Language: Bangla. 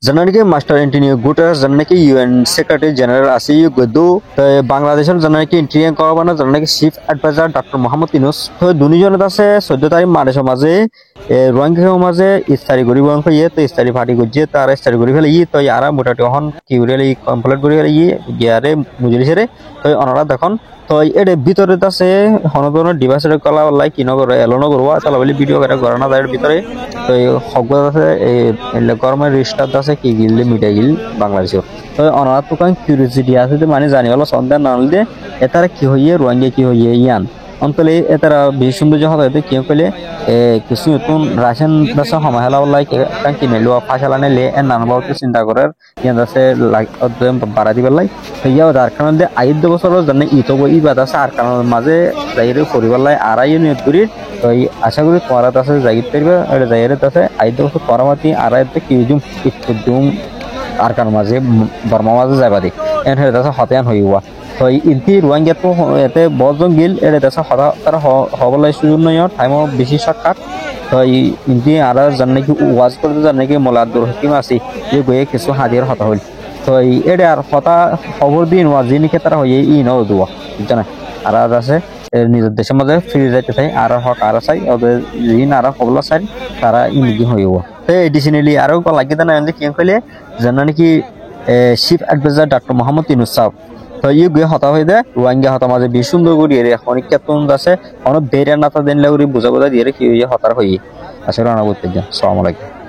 জানানিকে মাস্টার এন্টনিও গুটারেস জানানিকে ইউএন সেক্রেটারি জেনারেল আছে ইউ গদু তো বাংলাদেশের জানানিকে ইন্টারিয়ান করবানা জানানিকে chief adviser doctor Mohammad Yunus তো দুনিজনত আছে 14 তারিখ মানুষের মাঝে রোহিঙ্গা মাঝে ইস্তারি গরিব অঙ্ক ইয়ে তো ইস্তারি ফাটি গজিয়ে তার ইস্তারি গরিব ফেলে ই তো আরা মোটাটি হন কি উড়েলে কমপ্লিট করি ফেলে ই গিয়ারে মুজলিসেরে তো অনারা দেখুন তো এর ভিতরে আছে হনদনের ডিভাইসের কলা লাই কি নগর এলোনো করবো তাহলে বলি ভিডিও করে গড়ানা তাদের ভিতরে তো এই হকগত আছে এই গরমের রিস্টার আছে কি গিললে মিটাই গিল বাংলাদেশের তো অনারা তো কারণ কিউরিয়াসিটি আছে যে মানে জানি হলো সন্ধ্যা না হলে এতারা কি হইয়ে রোহিঙ্গা কি হইয়ে ইয়ান অন্তলে এতারা বেশি সৌন্দর্য হবে কি কইলে কিছু নতুন রাশিয়ান দাসা সমাহেলা লাই কারণ কিনে লো ফাঁসালা নেলে এর নানা বাবু চিন্তা করার ইয়ান আছে বাড়া দিবার লাই ইয়াও যার কারণে 5 বছরের জন্য ইতব ই বাদ আছে আর কারণ মাঝে যাইরে পরিবার লাই আড়াই নিয়ত করি তো আশা করি তোমার আছে জায়গা পারবে এটা জায়গার আছে 5 বছর পরামাতি আড়াইতে কি জুম আর কারণ মাঝে বর্মা মাঝে যাবা দি এন হেরে আছে হতায়ান হইবা তো ইন্তি রোহিঙ্গা তো এতে বজন গিল এর আছে হতা তারা হবলাই সুযোগ নয় টাইম বেশি শর্টকাট তো ইন্তি আর জান নাকি ওয়াজ করতে জান নাকি মোলাদুর হাকিম আছে যে গয়ে কিছু হাজির হতা হইল তো এটা আর হতা খবর দিন ওয়াজি নিকে তারা হয়ে ই ন দুয়া জানা আর আছে নিজের দেশের মধ্যে ফিরে যাইতে চাই আর হক আর চাই ওদের ঋণ আর খবর চাই তারা ইমিগ্রেট হইব তো এডিশনালি আরো লাগে না কি কইলে জানা নাকি chief adviser doctor Mohammad Yunus সাহেব তো ই গিয়ে হতা হয়ে দেয় রোহিঙ্গা হতা মাঝে বেশ সুন্দর করি অনেক কেতন আছে অনেক বেরিয়া নাতা দিন বুঝা দিয়ে কি হতার হয়ে আসলে রানা করতে যান আসসালামু আলাইকুম।